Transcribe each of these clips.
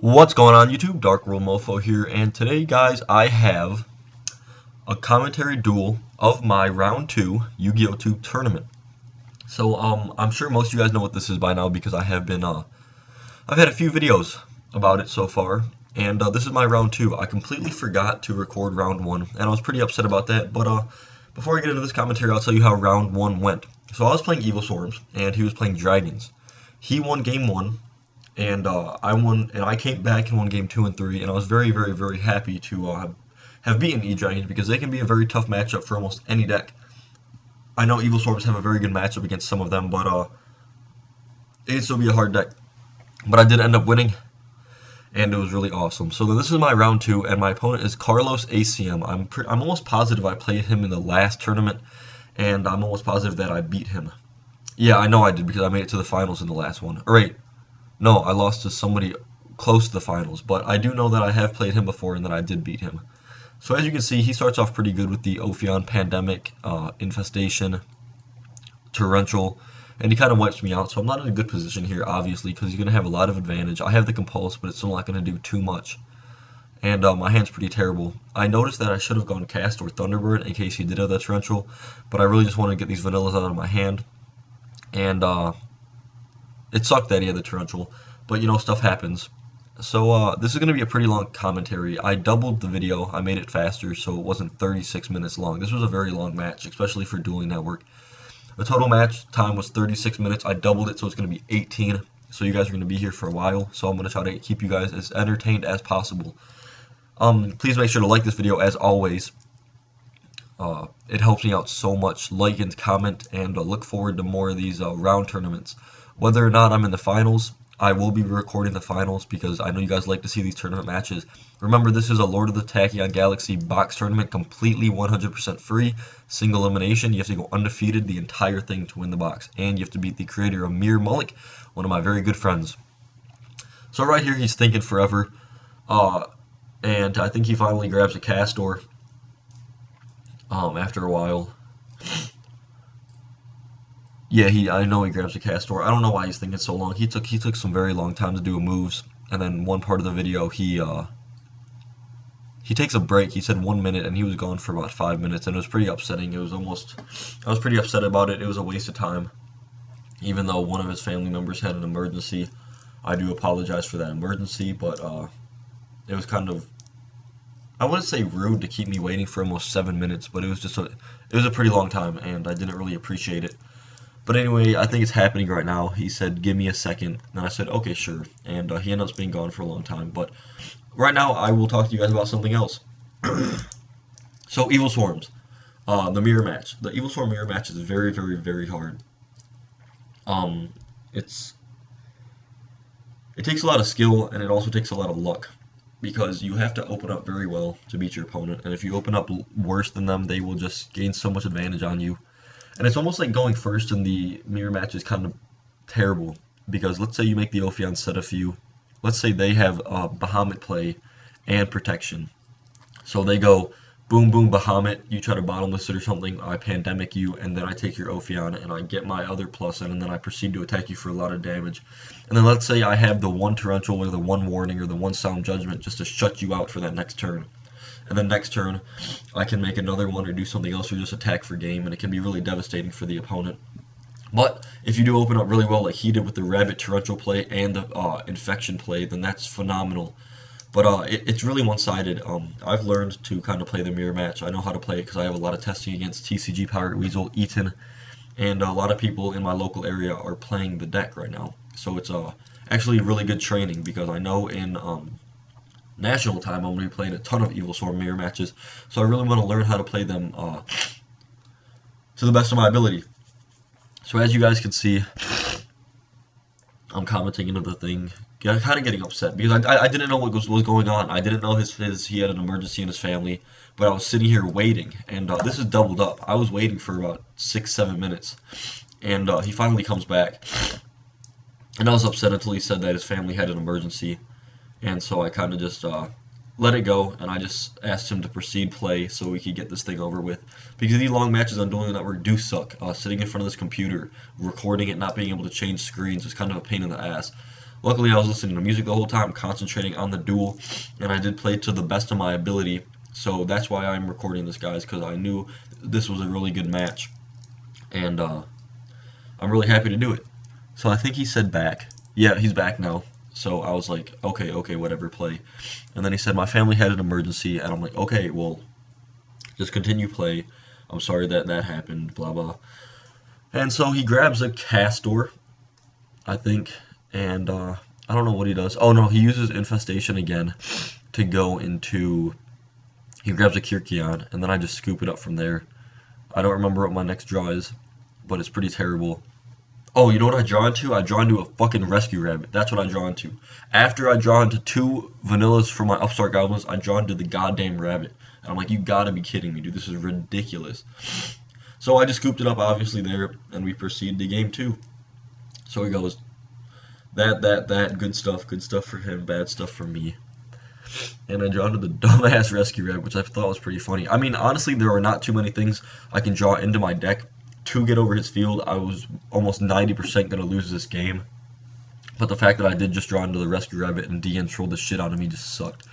What's going on YouTube? DarkWorldMOFO here, and today guys I have a commentary duel of my round 2 YugiohTube tournament. So I'm sure most of you guys know what this is by now because I have been I've had a few videos about it so far, and this is my round 2. I completely forgot to record round 1 and I was pretty upset about that, but before I get into this commentary I'll tell you how round 1 went. So I was playing Evilswarms and he was playing Dragons. He won game 1. And I won, and I came back and won game 2 and 3, and I was very, very, very happy to have beaten E-Dragons because they can be a very tough matchup for almost any deck. I know Evilswarms have a very good matchup against some of them, but it can still be a hard deck. But I did end up winning, and it was really awesome. So this is my round 2, and my opponent is Carlos ACM. I'm almost positive I played him in the last tournament, and I'm almost positive that I beat him. Yeah, I know I did because I made it to the finals in the last one. All right. No, I lost to somebody close to the finals, but I do know that I have played him before and that I did beat him. So as you can see, he starts off pretty good with the Ophion Pandemic, Infestation, Torrential, and he kind of wipes me out. So I'm not in a good position here, obviously, because he's going to have a lot of advantage. I have the Compulse, but it's still not going to do too much. And my hand's pretty terrible. I noticed that I should have gone Cast or Thunderbird in case he did have that Torrential, but I really just wanted to get these Vanillas out of my hand. And it sucked that he had the Torrential, but you know, stuff happens. So this is going to be a pretty long commentary. I doubled the video, I made it faster so it wasn't 36 minutes long. This was a very long match, especially for Dueling Network. The total match time was 36 minutes. I doubled it so it's going to be 18. So you guys are going to be here for a while, so I'm going to try to keep you guys as entertained as possible. Please make sure to like this video as always. It helps me out so much. Like and comment, and look forward to more of these round tournaments. Whether or not I'm in the finals, I will be recording the finals because I know you guys like to see these tournament matches. Remember, this is a Lord of the Tachyon Galaxy box tournament, completely 100% free, single elimination. You have to go undefeated the entire thing to win the box, and you have to beat the creator Amir Mullik, one of my very good friends. So right here, he's thinking forever, and I think he finally grabs a Castor after a while. Yeah, I know he grabs a Castor. I don't know why he's thinking so long. He took some very long time to do moves, and then one part of the video he takes a break. He said 1 minute, and he was gone for about 5 minutes, and it was pretty upsetting. I was pretty upset about it. It was a waste of time, even though one of his family members had an emergency. I do apologize for that emergency, but it was kind of, I wouldn't say rude to keep me waiting for almost 7 minutes, but it was a pretty long time, and I didn't really appreciate it. But anyway, I think it's happening right now. He said, give me a second. And I said, okay, sure. And he ended up being gone for a long time. But right now, I will talk to you guys about something else. So, Evilswarms. The mirror match. The Evilswarm mirror match is very, very, very hard. It takes a lot of skill, and it also takes a lot of luck. Because you have to open up very well to beat your opponent. And if you open up worse than them, they will just gain so much advantage on you. And it's almost like going first in the mirror match is kind of terrible, because let's say you make the Ophion set a few. Let's say they have Bahamut play and protection. So they go boom, boom, Bahamut, you try to bottomless it or something, I pandemic you, and then I take your Ophion and I get my other plus in, and then I proceed to attack you for a lot of damage. And then let's say I have the one Torrential or the one Warning or the one Sound Judgment just to shut you out for that next turn. And then next turn, I can make another one or do something else or just attack for game, and it can be really devastating for the opponent. But if you do open up really well like he did with the Rabbit Torrential play and the Infection play, then that's phenomenal. But it's really one-sided. I've learned to kind of play the mirror match. I know how to play it because I have a lot of testing against TCG, Pirate Weasel, Eaton, and a lot of people in my local area are playing the deck right now. So it's actually really good training, because I know in national time I'm going to be playing a ton of Evilswarm mirror matches, so I really want to learn how to play them to the best of my ability. So as you guys can see, I'm commenting into the thing, kind of getting upset because I didn't know what was going on. I didn't know he had an emergency in his family, but I was sitting here waiting, and this is doubled up. I was waiting for about 6-7 minutes, and he finally comes back, and I was upset until he said that his family had an emergency. And so I kind of just let it go, and I just asked him to proceed play so we could get this thing over with. Because these long matches on Dueling Network do suck. Sitting in front of this computer, recording it, not being able to change screens is kind of a pain in the ass. Luckily, I was listening to music the whole time, concentrating on the duel, and I did play to the best of my ability. So that's why I'm recording this, guys, because I knew this was a really good match, and I'm really happy to do it. So I think he said back. Yeah, he's back now. So I was like, okay, whatever, play. And then he said my family had an emergency, and I'm like, okay, well, just continue play. I'm sorry that that happened, blah blah. And so he grabs a Castor, I think, and I don't know what he does. Oh no, he uses Infestation again to go into. He grabs a Kyrkion, and then I just scoop it up from there. I don't remember what my next draw is, but it's pretty terrible. Oh, you know what I draw into? I draw into a fucking Rescue Rabbit. That's what I draw into. After I draw into 2 vanillas for my Upstart Goblins, I draw into the goddamn rabbit. And I'm like, you gotta be kidding me, dude. This is ridiculous. So I just scooped it up, obviously, there, and we proceed to game 2. So he goes, that, good stuff for him, bad stuff for me. And I draw into the dumbass Rescue Rabbit, which I thought was pretty funny. I mean, honestly, there are not too many things I can draw into my deck to get over his field. I was almost 90% going to lose this game. But the fact that I did just draw into the Rescue Rabbit and DN trolled the shit out of me just sucked.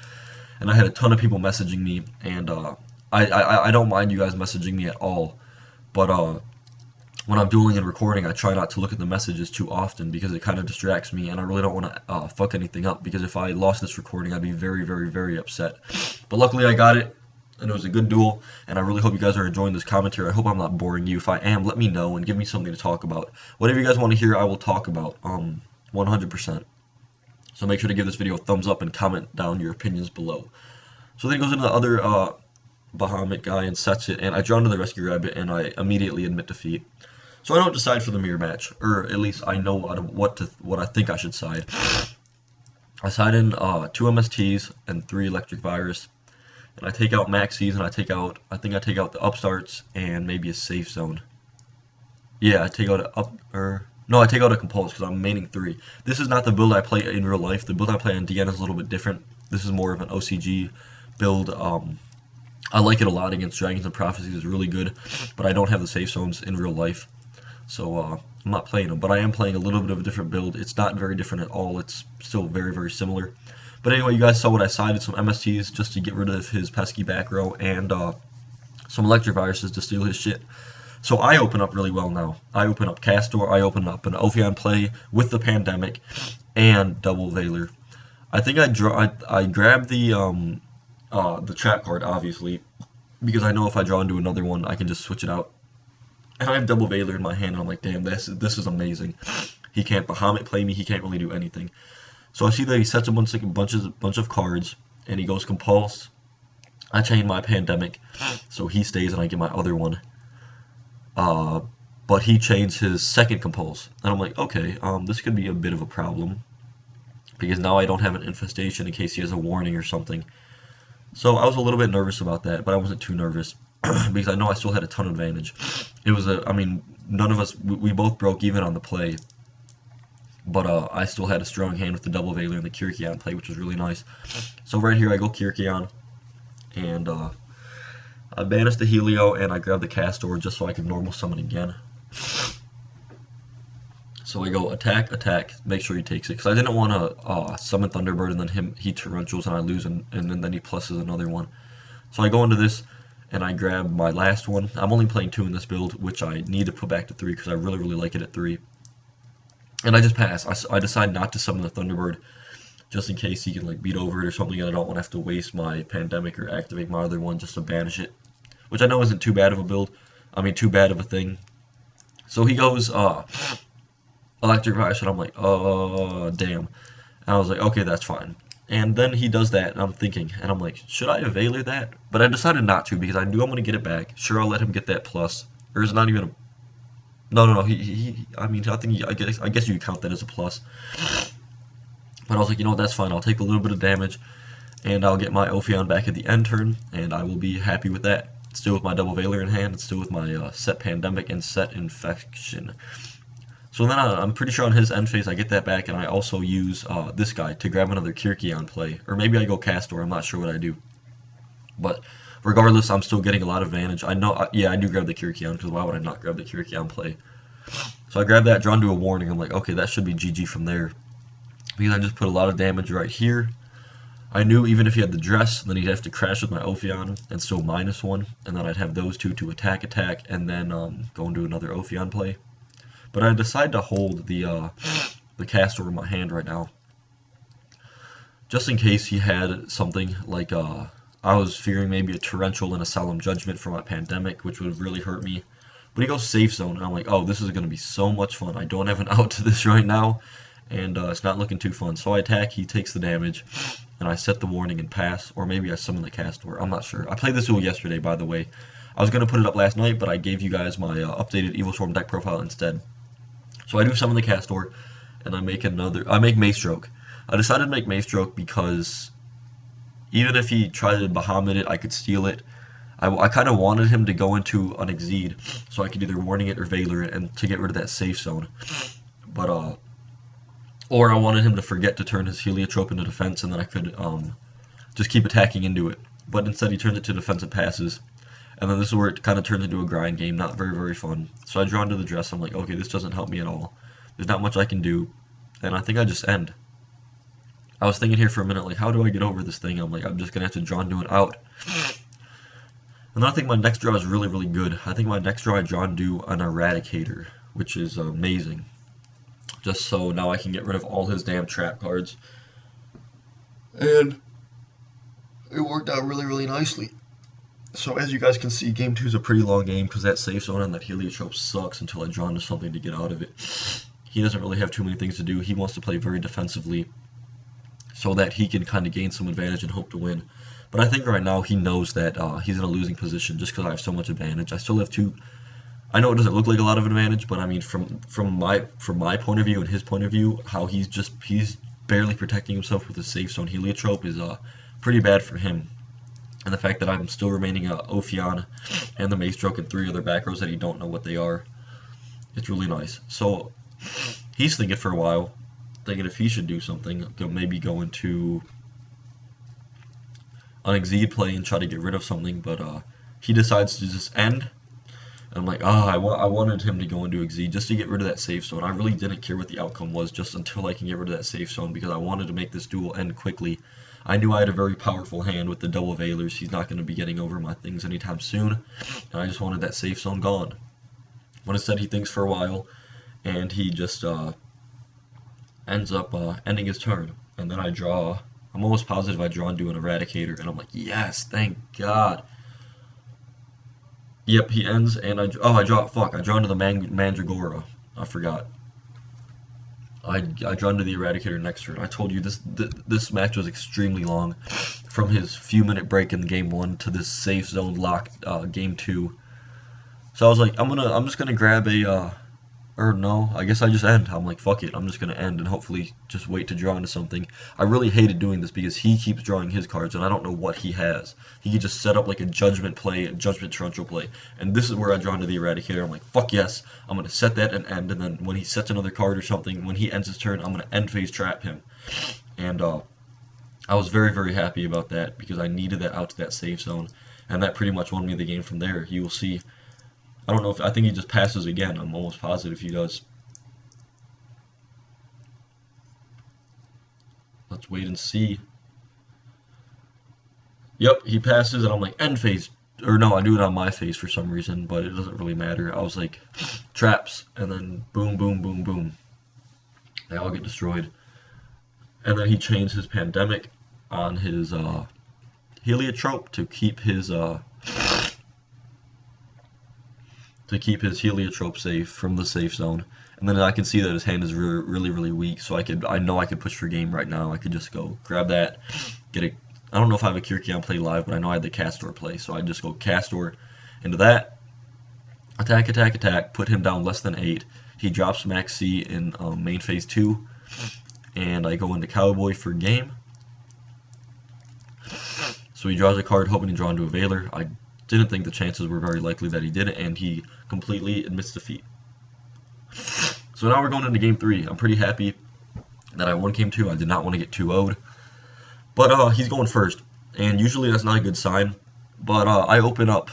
And I had a ton of people messaging me, and I don't mind you guys messaging me at all. But when I'm dueling and recording, I try not to look at the messages too often because it kind of distracts me, and I really don't want to fuck anything up, because if I lost this recording, I'd be very upset. But luckily I got it, and it was a good duel, and I really hope you guys are enjoying this commentary. I hope I'm not boring you. If I am, let me know and give me something to talk about. Whatever you guys want to hear, I will talk about, 100%. So make sure to give this video a thumbs up and comment down your opinions below. So then he goes into the other Bahamut guy and sets it, and I draw into the Rescue Rabbit, and I immediately admit defeat. So I don't decide for the mirror match, or at least I know what I think I should side. I side in 2 MSTs and 3 Electric Virus. And I take out Maxis, and I think I take out the Upstarts and maybe a Safe Zone. Yeah, I take out I take out a Compulse because I'm maining 3. This is not the build I play in real life. The build I play on DN is a little bit different. This is more of an OCG build. I like it a lot against Dragons and Prophecies. It's really good, but I don't have the Safe Zones in real life, so I'm not playing them. But I am playing a little bit of a different build. It's not very different at all. It's still very similar. But anyway, you guys saw what I sided, some MSTs just to get rid of his pesky back row, and some Electric Viruses to steal his shit. So I open up really well now. I open up Castor, I open up an Ophion play with the Pandemic, and Double Veiler. I think I grab the trap card, obviously, because I know if I draw into another one, I can just switch it out. And I have Double Veiler in my hand, and I'm like, damn, this is amazing. He can't Bahamut play me, he can't really do anything. So I see that he sets a bunch of cards, and he goes Compulse. I chain my Pandemic, so he stays and I get my other one. But he chains his second Compulse, and I'm like, okay, this could be a bit of a problem, because now I don't have an Infestation in case he has a warning or something. So I was a little bit nervous about that, but I wasn't too nervous, because I know I still had a ton of advantage. It was I mean, none of us, we both broke even on the play. But I still had a strong hand with the Double Veiler and the Kyrkion play, which was really nice. So right here I go Kyrkion, and I banish the Helio, and I grab the Castor just so I can normal summon again. So I go attack, make sure he takes it, because I didn't want to summon Thunderbird and then he Tarantulas and I lose, and then he pluses another one. So I go into this, and I grab my last one. I'm only playing 2 in this build, which I need to put back to 3 because I really like it at 3. And I just pass. I decide not to summon the Thunderbird, just in case he can like beat over it or something, and I don't want to have to waste my Pandemic or activate my other one just to banish it, which I know isn't too bad of a build. I mean, too bad of a thing. So he goes Electric Virus, and I'm like, oh damn. And I was like, okay, that's fine. And then he does that, and I'm thinking, and I'm like, should I Veiler that? But I decided not to, because I knew I'm going to get it back. Sure, I'll let him get that plus. Or is it not even a... No, I mean, I guess you could count that as a plus. But I was like, you know what, that's fine. I'll take a little bit of damage, and I'll get my Ophion back at the end turn, and I will be happy with that. Still with my Double Veiler in hand, and still with my set Pandemic and set Infection. So then I'm pretty sure on his end phase I get that back, and I also use this guy to grab another Kyrkion play. Or maybe I go Castor, I'm not sure what I do. But regardless, I'm still getting a lot of advantage. I know, yeah, I do grab the Kyrkion, because why would I not grab the Kyrkion play? So I grab that, drawn to a warning. I'm like, okay, that should be GG from there. because I just put a lot of damage right here. I knew even if he had the dress, then he'd have to crash with my Ophion and still -1, and then I'd have those two to attack, and then go into another Ophion play. But I decided to hold the Castor in my hand right now, just in case he had something like I was fearing maybe a Torrential and a Solemn Judgment for my Pandemic, which would have really hurt me. But he goes Safe Zone, and I'm like, oh, this is going to be so much fun. I don't have an out to this right now, and it's not looking too fun. So I attack, he takes the damage, and I set the warning and pass, or maybe I summon the Castor. I'm not sure. I played this duel yesterday, by the way. I was going to put it up last night, but I gave you guys my updated Evilswarm deck profile instead. So I do summon the Castor, and I make Mace Stroke. I decided to make Mace Stroke because even if he tried to Bahamut it, I could steal it. I kind of wanted him to go into an Exceed, so I could either Warning it or Valor it, and to get rid of that safe zone. But or I wanted him to forget to turn his Heliotrope into defense, and then I could just keep attacking into it. But instead he turns it to defense and passes. And then this is where it kind of turns into a grind game, not very, very fun. So I draw into the dress, I'm like, okay, this doesn't help me at all. There's not much I can do, and I think I just end. I was thinking here for a minute, like, how do I get over this thing? I'm like, I'm just going to have to draw into an out. And then I think my next draw is really, really good. I think my next draw I draw into an Eradicator, which is amazing. Just so now I can get rid of all his damn trap cards. And it worked out really, really nicely. So as you guys can see, game 2 is a pretty long game because that safe zone and that Heliotrope sucks until I draw into something to get out of it. He doesn't really have too many things to do. He wants to play very defensively so that he can kind of gain some advantage and hope to win. But I think right now he knows that he's in a losing position just because I have so much advantage. I still have two. I know it doesn't look like a lot of advantage, but I mean from my point of view and his point of view, how he's barely protecting himself with a safe zone Heliotrope is pretty bad for him. And the fact that I'm still remaining Ophion and the Mace Stroke and 3 other back rows that he don't know what they are, it's really nice. So he's thinking for a while, thinking if he should do something, maybe go into an Exceed play and try to get rid of something, but he decides to just end. And I'm like, I wanted him to go into Exceed just to get rid of that safe zone. I really didn't care what the outcome was just until I can get rid of that safe zone because I wanted to make this duel end quickly. I knew I had a very powerful hand with the double Valors. He's not going to be getting over my things anytime soon, and I just wanted that safe zone gone. But instead he thinks for a while, and he just ends up ending his turn. And then I draw. I'm almost positive I draw into an Eradicator, and I'm like, yes, thank God. Yep, he ends, and I draw into the Mandragora. I forgot. I draw into the Eradicator next turn. I told you this match was extremely long, from his few-minute break in game 1 to this safe zone lock game 2. So I was like, I'm just gonna grab or no, I guess I just end. I'm like, fuck it, I'm just gonna end and hopefully just wait to draw into something. I really hated doing this because he keeps drawing his cards and I don't know what he has. He could just set up like a Judgment play, a Judgment Torrential play, and this is where I draw into the Eradicator. I'm like, fuck yes, I'm gonna set that and end, and then when he sets another card or something, when he ends his turn, I'm gonna end phase trap him. And I was very, very happy about that because I needed that out to that safe zone, and that pretty much won me the game from there. You will see. I don't know if I think he just passes again. I'm almost positive he does. Let's wait and see. Yep, he passes, and I'm like, end phase. Or no, I do it on my phase for some reason, but it doesn't really matter. I was like, traps, and then boom, boom, boom, boom. They all get destroyed. And then he chains his Pandemic on his Heliotrope to keep his Heliotrope safe from the safe zone. And then I can see that his hand is really, really weak, so I know I could push for game right now. I could just go grab that, get it. I don't know if I have a Kyrkion play live, but I know I had the Castor play, so I just go Castor into that, attack, attack, attack, put him down less than 8. He drops Max C in main phase 2, and I go into Cowboy for game. So he draws a card, hoping to draw into a Valor. I didn't think the chances were very likely that he did it, and he completely admits defeat. So now we're going into game 3. I'm pretty happy that I won game 2. I did not want to get 2-0'd. But he's going first, and usually that's not a good sign. But I open up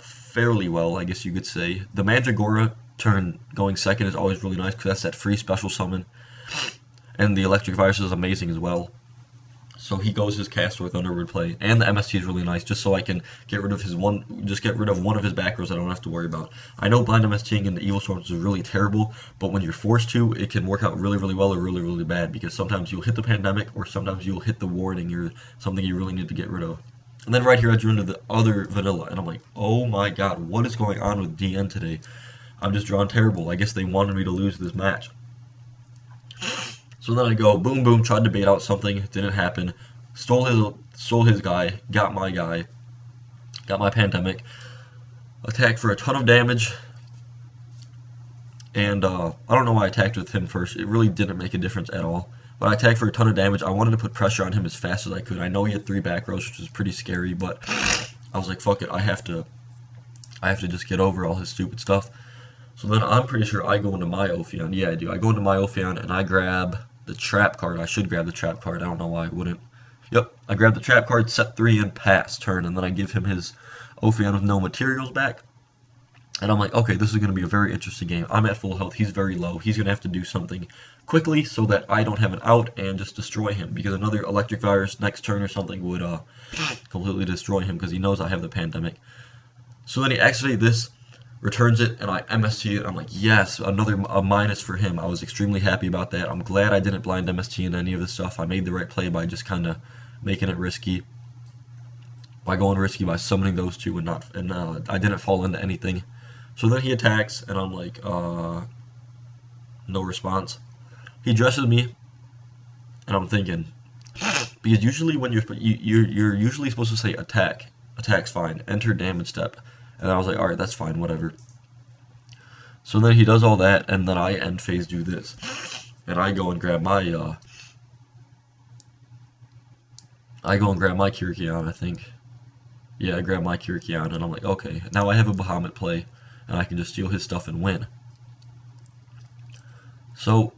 fairly well, I guess you could say. The Mandragora turn going second is always really nice because that's that free special summon. and the electric virus is amazing as well. So he goes his Castor Thunderbird play, and the MST is really nice, just so I can get rid of one of his back rows I don't have to worry about. I know blind MSTing in the Evilswarm is really terrible, but when you're forced to, it can work out really, really well or really, really bad, because sometimes you'll hit the pandemic, or sometimes you'll hit the warning, or something you really need to get rid of. And then right here I drew into the other vanilla, and I'm like, oh my god, what is going on with DN today? I'm just drawing terrible. I guess they wanted me to lose this match. So then I go, boom, boom, tried to bait out something, didn't happen. Stole his guy, got my pandemic, attacked for a ton of damage, and I don't know why I attacked with him first. It really didn't make a difference at all. But I attacked for a ton of damage. I wanted to put pressure on him as fast as I could. I know he had 3 back rows, which is pretty scary, but I was like, fuck it, I have to just get over all his stupid stuff. So then I'm pretty sure I go into my Ophion. Yeah, I do. I go into my Ophion and I grab the trap card. I should grab the trap card. I don't know why I wouldn't. Yep, I grab the trap card, set 3 and pass turn, and then I give him his Ophion with no materials back. And I'm like, okay, this is going to be a very interesting game. I'm at full health. He's very low. He's going to have to do something quickly so that I don't have an out and just destroy him, because another electric virus next turn or something would completely destroy him, because he knows I have the pandemic. So then he activates this, returns it, and I MST it. I'm like, yes, a minus for him. I was extremely happy about that. I'm glad I didn't blind MST in any of this stuff. I made the right play by just kind of making it risky, by going risky by summoning those two, and I didn't fall into anything. So then he attacks, and I'm like, no response. He dresses me, and I'm thinking, because usually when you're usually supposed to say attack, attack's fine, enter damage step. And I was like, alright, that's fine, whatever. So then he does all that, and then I end phase do this. And I go and grab my, Kyrkion, I think. Yeah, I grab my Kyrkion, and I'm like, okay, now I have a Bahamut play, and I can just steal his stuff and win. So,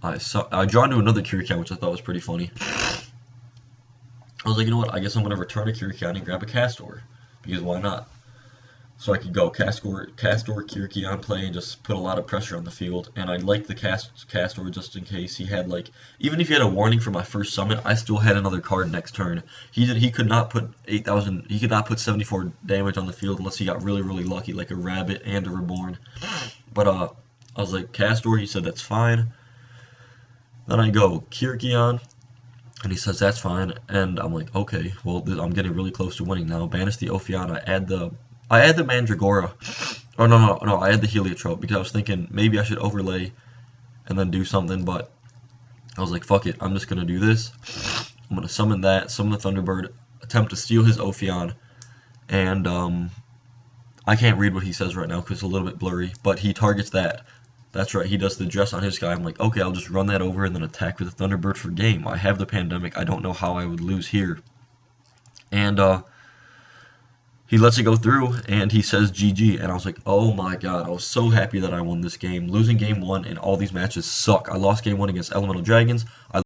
I draw into another Kyrkion, which I thought was pretty funny. I was like, you know what, I guess I'm going to return a Kyrkion and grab a Castor, because why not? So I could go Castor Kyrkion play and just put a lot of pressure on the field. And I liked the Castor just in case he had, like, even if he had a warning for my first summon, I still had another card next turn. He could not put 8,000. He could not put 74 damage on the field unless he got really, really lucky, like a rabbit and a reborn. But I was like, Castor. He said that's fine. Then I go Kyrkion, and he says that's fine. And I'm like, okay, well I'm getting really close to winning now. Banish the Ophion. I add the Mandragora. Oh, no, I add the Heliotrope, because I was thinking maybe I should overlay and then do something, but I was like, fuck it, I'm just going to do this. I'm going to summon that, summon the Thunderbird, attempt to steal his Ophion, and I can't read what he says right now because it's a little bit blurry, but he targets that. That's right, he does the dress on his guy. I'm like, okay, I'll just run that over and then attack with the Thunderbird for game. I have the pandemic, I don't know how I would lose here. And, he lets it go through, and he says GG, and I was like, oh my god, I was so happy that I won this game. Losing game 1 in all these matches suck. I lost game 1 against Elemental Dragons.